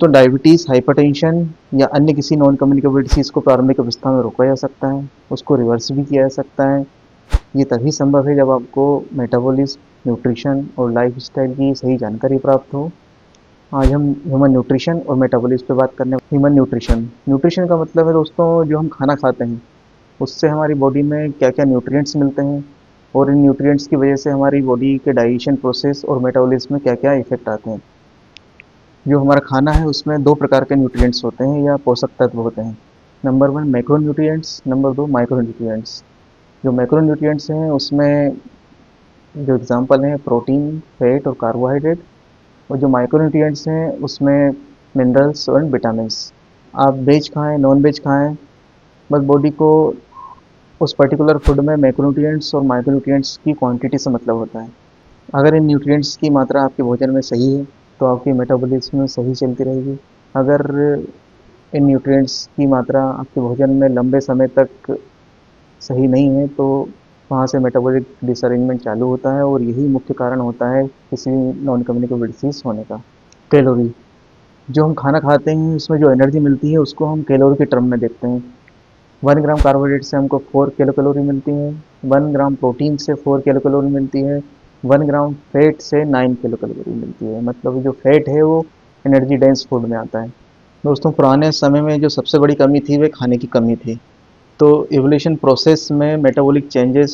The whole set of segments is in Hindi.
दोस्तों डायबिटीज़, हाइपरटेंशन या अन्य किसी नॉन कम्युनिकेबल डिसीज़ को प्रारंभिक अवस्था में रोका जा सकता है, उसको रिवर्स भी किया जा सकता है। ये तभी संभव है जब आपको मेटाबॉलिज्म, न्यूट्रिशन और लाइफस्टाइल की सही जानकारी प्राप्त हो। आज हम ह्यूमन न्यूट्रिशन और मेटाबॉलिज्म पे बात करने। ह्यूमन न्यूट्रिशन न्यूट्रिशन का मतलब है दोस्तों जो हम खाना खाते हैं उससे हमारी बॉडी में क्या क्या न्यूट्रिएंट्स मिलते हैं और इन न्यूट्रिएंट्स की वजह से हमारी बॉडी के डाइजेशन प्रोसेस और मेटाबॉलिज्म में क्या क्या इफेक्ट आते हैं। जो हमारा खाना है उसमें दो प्रकार के न्यूट्रिएंट्स होते हैं या पोषक तत्व होते हैं। Number one macro nutrients, number दो माइक्रो न्यूट्रिएंट्स। जो मैक्रो न्यूट्रिएंट्स हैं उसमें जो एग्जांपल हैं प्रोटीन, फैट और कार्बोहाइड्रेट। और जो माइक्रो न्यूट्रिएंट्स हैं उसमें मिनरल्स और विटामिन्स। आप वेज खाएं, नॉन वेज खाएं, बस बॉडी को उस पर्टिकुलर फूड में मैक्रोन्यूट्रिएंट्स और माइक्रोन्यूट्रिएंट्स की क्वांटिटी से मतलब होता है। अगर इन न्यूट्रिएंट्स की मात्रा आपके भोजन में सही है तो आपकी मेटाबॉलिज्म सही चलती रहेगी। अगर इन न्यूट्रिएंट्स की मात्रा आपके भोजन में लंबे समय तक सही नहीं है तो वहाँ से मेटाबॉलिक डिसअरेंजमेंट चालू होता है और यही मुख्य कारण होता है किसी नॉन कम्युनिकेबल डिसीज़ होने का। कैलोरी, जो हम खाना खाते हैं उसमें जो एनर्जी मिलती है उसको हम कैलोरी के टर्म में देखते हैं। 1 ग्राम कार्बोहाइड्रेट से हमको 4 किलो कैलोरी मिलती है, 1 ग्राम प्रोटीन से 4 किलो कैलोरी मिलती है, 1 ग्राम फैट से 9 किलो कैलोरी मिलती है। मतलब जो फैट है वो एनर्जी डेंस फूड में आता है। दोस्तों पुराने समय में जो सबसे बड़ी कमी थी वह खाने की कमी थी। तो एवोल्यूशन प्रोसेस में मेटाबॉलिक चेंजेस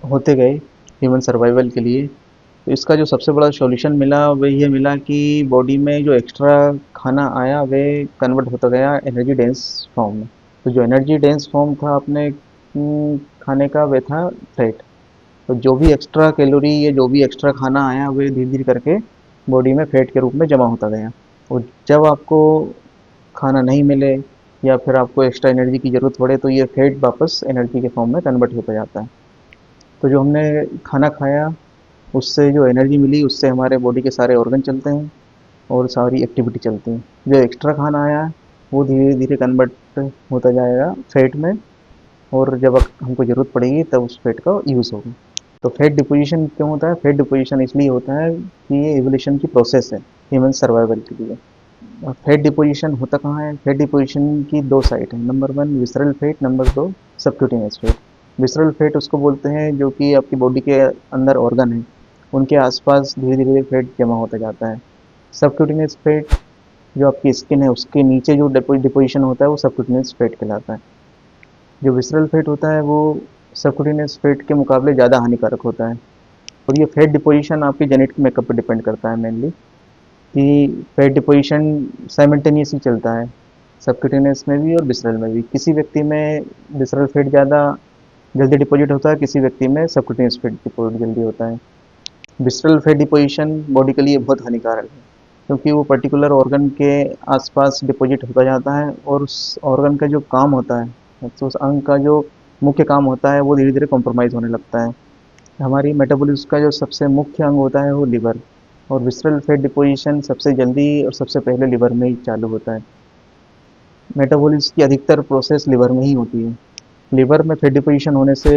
होते गए ह्यूमन सर्वाइवल के लिए। तो इसका जो सबसे बड़ा सॉल्यूशन मिला वह ये मिला कि बॉडी में जो एक्स्ट्रा खाना आया वह कन्वर्ट होता गया एनर्जी डेंस फॉर्म में। तो जो एनर्जी डेंस फॉर्म था अपने खाने का वह था फैट। तो जो भी एक्स्ट्रा कैलोरी या जो भी एक्स्ट्रा खाना आया वह धीरे धीरे करके बॉडी में फैट के रूप में जमा होता गया। और जब आपको खाना नहीं मिले या फिर आपको एक्स्ट्रा एनर्जी की ज़रूरत पड़े तो ये फैट वापस एनर्जी के फॉर्म में कन्वर्ट होता जाता है। तो जो हमने खाना खाया उससे जो एनर्जी मिली उससे हमारे बॉडी के सारे ऑर्गन चलते हैं और सारी एक्टिविटी चलती है। जो एक्स्ट्रा खाना आया वो धीरे धीरे कन्वर्ट होता जाएगा फैट में और जब हमको ज़रूरत पड़ेगी तब उस फैट का यूज़ होगा। तो फैट डिपोजिशन क्यों होता है? फैट डिपोजिशन इसलिए होता है कि ये एवोल्यूशन की प्रोसेस है ह्यूमन सर्वाइवल के लिए। फैट डिपोजिशन होता कहाँ है? फैट डिपोजिशन की दो साइट है। Number one visceral fat, number दो सबक्यूटेनियस फैट। विसरल फैट उसको बोलते हैं जो कि आपकी बॉडी के अंदर ऑर्गन है उनके आसपास धीरे धीरे फैट जमा होता जाता है। सबक्यूटेनियस फैट जो आपकी स्किन है उसके नीचे जो डिपोजिशन होता है वो सबक्यूटेनियस फैट कहलाता है। जो विसरल फैट होता है वो सबक्यूटेनियस फैट के मुकाबले ज़्यादा हानिकारक होता है। और ये फैट डिपोजिशन आपके जेनेटिक मेकअप पर डिपेंड करता है मेनली कि फैट डिपोजिशन साइमल्टेनियसली चलता है सबक्यूटेनियस में भी और विसरल में भी। किसी व्यक्ति में विसरल फैट ज़्यादा जल्दी डिपॉजिट होता है, किसी व्यक्ति में सबक्यूटेनियस फैट डिपॉजिट जल्दी होता है। विसरल फैट डिपोजिशन बॉडी के लिए बहुत हानिकारक है क्योंकि वो पर्टिकुलर ऑर्गन के आसपास डिपॉजिट होता जाता है और उस ऑर्गन का जो काम होता है तो उस अंग का जो मुख्य काम होता है वो धीरे धीरे कॉम्प्रोमाइज़ होने लगता है। हमारी मेटाबॉलिज्म का जो सबसे मुख्य अंग होता है वो लिवर, और विसरल फैट डिपोजिशन सबसे जल्दी और सबसे पहले लिवर में ही चालू होता है। मेटाबॉलिज्म की अधिकतर प्रोसेस लिवर में ही होती है। लिवर में फैट डिपोजिशन होने से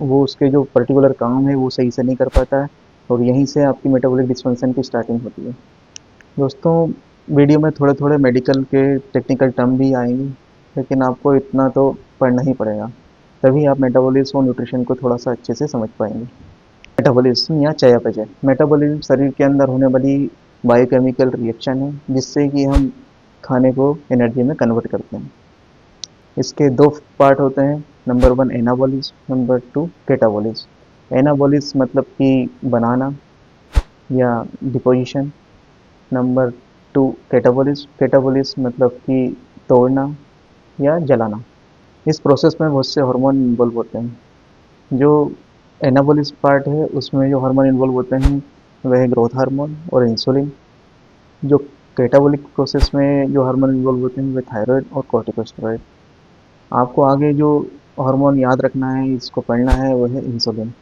वो उसके जो पर्टिकुलर काम है वो सही से नहीं कर पाता है और यहीं से आपकी मेटाबॉलिक डिस्फंक्शन की स्टार्टिंग होती है। दोस्तों वीडियो में थोड़े थोड़े मेडिकल के टेक्निकल टर्म भी आएंगे लेकिन आपको इतना तो पढ़ना ही पड़ेगा, तभी आप मेटाबॉलिज्म और न्यूट्रिशन को थोड़ा सा अच्छे से समझ पाएंगे। मेटाबॉलिज्म या चयापचय। मेटाबॉलिज्म शरीर के अंदर होने वाली बायोकेमिकल रिएक्शन है जिससे कि हम खाने को एनर्जी में कन्वर्ट करते हैं। इसके दो पार्ट होते हैं, number one anabolism, number two catabolism. Anabolism मतलब कि बनाना या deposition, number two catabolism. Catabolism मतलब कि तोड़ना या जलाना। इस प्रोसेस में बहुत से हार्मोन इन्वॉल्व होते हैं। जो एनाबॉलिज्म पार्ट है उसमें जो हार्मोन इन्वॉल्व होते हैं वह है ग्रोथ हार्मोन और इंसुलिन। जो कैटाबॉलिक प्रोसेस में जो हार्मोन इन्वॉल्व होते हैं वह थायराइड और कॉर्टिकोस्टेरॉइड। आपको आगे जो हार्मोन याद रखना है, इसको पढ़ना है, वो है इंसुलिन।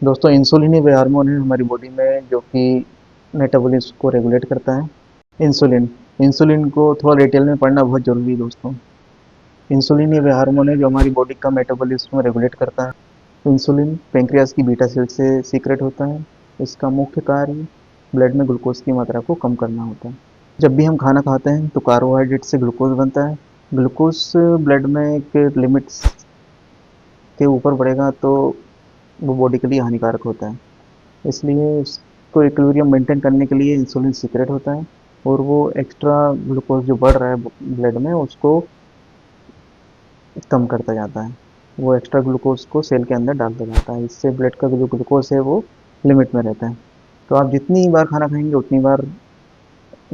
दोस्तों इंसुलिन ही वह हार्मोन है हमारी बॉडी में जो कि मेटाबॉलिज्म को रेगुलेट करता है। इंसुलिन इंसुलिन को थोड़ा डिटेल में पढ़ना बहुत ज़रूरी है दोस्तों। इंसुलिन ही वह हार्मोन है जो हमारी बॉडी का मेटाबॉलिज्म रेगुलेट करता है। इंसुलिन पेंक्रियाज की बीटा सेल से सीक्रेट होता है। इसका मुख्य कार्य ब्लड में ग्लूकोज की मात्रा को कम करना होता है। जब भी हम खाना खाते हैं तो कार्बोहाइड्रेट से ग्लूकोज बनता है। ग्लूकोज ब्लड में एक लिमिट्स के ऊपर बढ़ेगा तो वो बॉडी के लिए हानिकारक होता है। इसलिए उसको इक्विलिब्रियम मेंटेन करने के लिए इंसुलिन सीक्रेट होता है, और वो एक्स्ट्रा ग्लूकोज जो बढ़ रहा है ब्लड में उसको कम करता जाता है। वो एक्स्ट्रा ग्लूकोज को सेल के अंदर डालता जाता है, इससे ब्लड का जो ग्लूकोज है वो लिमिट में रहता है। तो आप जितनी बार खाना खाएंगे उतनी बार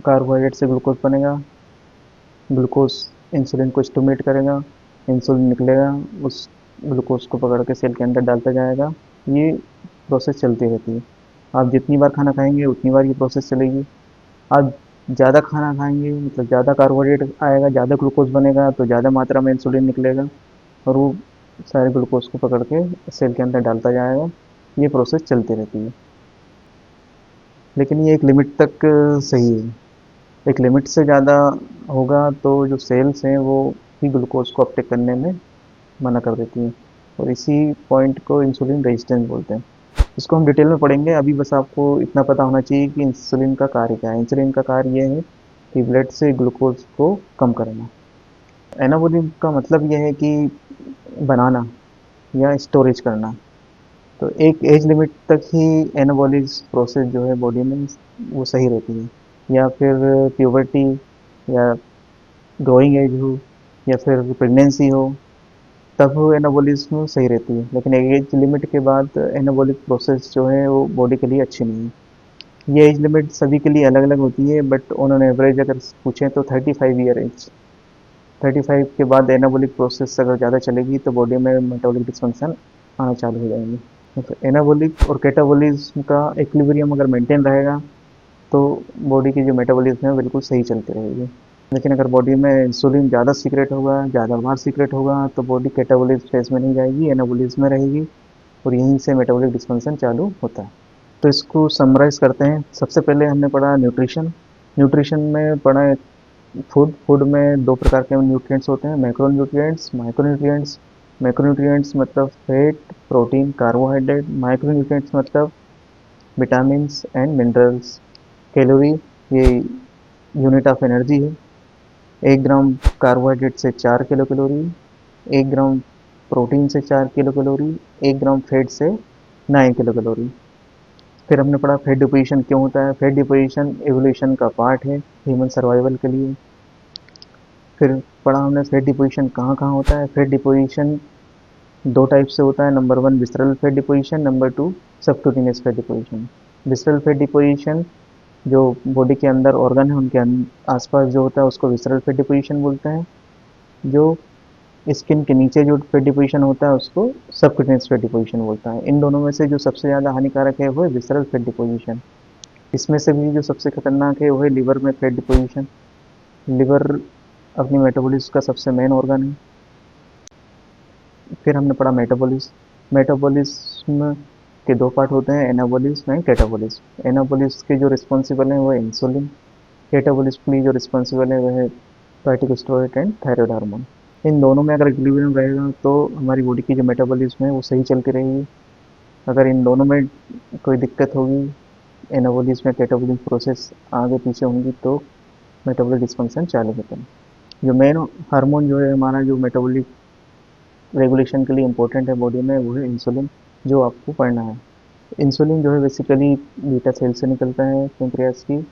कार्बोहाइड्रेट से ग्लूकोज बनेगा। ग्लूकोज इंसुलिन को स्टिमुलेट करेगा, इंसुलिन निकलेगा, उस ग्लूकोज को पकड़ के सेल के अंदर डालता जाएगा। ये प्रोसेस चलती रहती है। आप जितनी बार खाना खाएंगे उतनी बार ये प्रोसेस चलेगी। आप ज़्यादा खाना खाएंगे मतलब ज़्यादा कार्बोहाइड्रेट आएगा, ज़्यादा ग्लूकोज बनेगा, तो ज़्यादा मात्रा में इंसुलिन निकलेगा, और वो सारे ग्लूकोज को पकड़ के सेल के अंदर डालता जाएगा। ये प्रोसेस चलती रहती है, लेकिन ये एक लिमिट तक सही है। एक लिमिट से ज़्यादा होगा तो जो सेल्स हैं वो ही ग्लूकोज को अपटेक करने में मना कर देती हैं, और इसी पॉइंट को इंसुलिन रेजिस्टेंस बोलते हैं। इसको हम डिटेल में पढ़ेंगे, अभी बस आपको इतना पता होना चाहिए कि इंसुलिन का कार्य क्या है। इंसुलिन का कार्य ये है कि ब्लड से ग्लूकोज को कम करना। एनाबॉलिक का मतलब यह है कि बनाना या स्टोरेज करना। तो एक एज लिमिट तक ही एनाबॉलिक प्रोसेस जो है बॉडी में वो सही रहती है, या फिर प्यूबर्टी या ग्रोइंग एज हो या फिर प्रेगनेंसी हो, तब वो एनाबॉलिज्म सही रहती है। लेकिन एक एज लिमिट के बाद एनाबॉलिक प्रोसेस जो है वो बॉडी के लिए अच्छी नहीं है। ये एज लिमिट सभी के लिए अलग अलग होती है, बट ऑन एन एवरेज अगर पूछें तो 35 ईयर एज, 35 के बाद एनाबॉलिक प्रोसेस अगर ज़्यादा चलेगी तो बॉडी में मेटाबॉलिक डिस्फंक्शन आना चालू हो जाएंगे। तो एनाबॉलिक और कैटाबॉलिज्म का इक्विलिब्रियम अगर मेंटेन रहेगा तो बॉडी की जो मेटाबॉलिज्म है बिल्कुल सही चलती रहेगी। लेकिन अगर बॉडी में इंसुलिन ज़्यादा सीक्रेट होगा, ज़्यादा बार सीक्रेट होगा, तो बॉडी कैटाबॉलिज्म फेज में नहीं जाएगी, एनाबॉलिज्म में रहेगी, और यहीं से मेटाबॉलिक डिस्फंक्शन चालू होता है। तो इसको समराइज़ करते हैं। सबसे पहले हमने पढ़ा न्यूट्रिशन। न्यूट्रिशन में पढ़ा है फूड में दो प्रकार के न्यूट्रिएंट्स होते हैं, मैक्रोन्यूट्रिएंट्स, माइक्रोन्यूट्रिएंट्स। मैक्रोन्यूट्रिएंट्स मतलब फैट, प्रोटीन, कार्बोहाइड्रेट। माइक्रोन्यूट्रिएंट्स मतलब विटामिन्स एंड मिनरल्स। कैलोरी ये यूनिट ऑफ एनर्जी है। 1 ग्राम कार्बोहाइड्रेट से 4 किलो कैलोरी, 1 ग्राम प्रोटीन से 4 किलो कैलोरी, 1 ग्राम फैट से 9 किलो कैलोरी। फिर हमने पढ़ा फैट डिपोजिशन क्यों होता है। फैट डिपोजिशन एवोल्यूशन का पार्ट है ह्यूमन सर्वाइवल के लिए। फिर पढ़ा हमने फैट डिपोजिशन कहाँ कहाँ होता है। फैट डिपोजिशन दो टाइप से होता है, number 1 visceral fat deposition, number 2 subcutaneous fat deposition. Visceral fat deposition जो बॉडी के अंदर ऑर्गन है उनके आसपास जो होता है उसको विसरल फैट डिपोजिशन बोलते हैं। जो स्किन के नीचे जो फैट डिपोजिशन होता है उसको सबक्यूटेनियस फैट डिपोजिशन बोलता है। इन दोनों में से जो सबसे ज़्यादा हानिकारक है वो है विसरल फैट डिपोजिशन। इसमें से भी जो सबसे खतरनाक है वो है लिवर में फैट डिपोजिशन। लिवर अपनी मेटाबॉलिज्म का सबसे मेन ऑर्गन है। फिर हमने पढ़ा मेटाबॉलिज्म। मेटाबॉलिज्म के दो पार्ट होते हैं, एनाबॉलिज्म एंड कैटाबॉलिज्म। एनाबॉलिज्म के जो रिस्पॉन्सिबल हैं वो है इंसुलिन। कैटाबॉलिज्म के लिए जो रिस्पॉन्सिबल है वह है कार्टिकोस्टेरॉइड एंड थायराइड हार्मोन। इन दोनों में अगर इक्विलिब्रियम रहेगा तो हमारी बॉडी की जो मेटाबॉलिज्म है वो सही चलती रहेगी। अगर इन दोनों में कोई दिक्कत होगी, एनाबॉलिज्म या कैटाबॉलिज्म प्रोसेस आगे पीछे होंगी, तो मेटाबॉलिक डिस्फंक्शन चालू होता है। जो मेन हार्मोन जो है हमारा जो मेटाबॉलिक रेगुलेशन के लिए इम्पोर्टेंट है बॉडी में वो है इंसुलिन, जो आपको पढ़ना है। इंसुलिन जो है बेसिकली बीटा सेल से निकलता है पेंक्रियास की,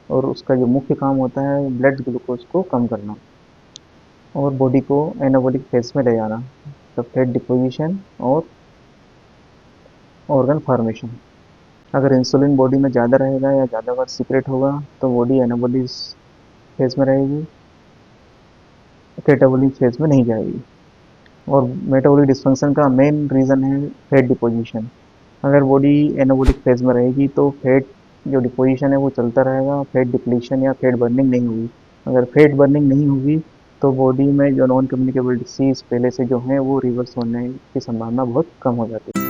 और उसका जो मुख्य काम होता है ब्लड ग्लूकोज को कम करना और बॉडी को एनाबॉलिक फेज में ले जाना, तो फैट डिपोजिशन और ऑर्गन फॉर्मेशन। अगर इंसुलिन बॉडी में ज़्यादा रहेगा या ज़्यादा बार सीक्रेट होगा तो बॉडी एनाबॉलिक फेज में रहेगी, कैटाबॉलिक फेज में नहीं जाएगी। और मेटाबॉलिक डिस्फंक्शन का मेन रीज़न है फैट डिपोजिशन। अगर बॉडी एनाबॉलिक फेज में रहेगी तो फैट जो डिपोजिशन है वो चलता रहेगा, फैट डिप्लीशन या फैट बर्निंग नहीं होगी। अगर फैट बर्निंग नहीं होगी तो बॉडी में जो नॉन कम्युनिकेबल डिसीज़ पहले से जो है वो रिवर्स होने की संभावना बहुत कम हो जाती है।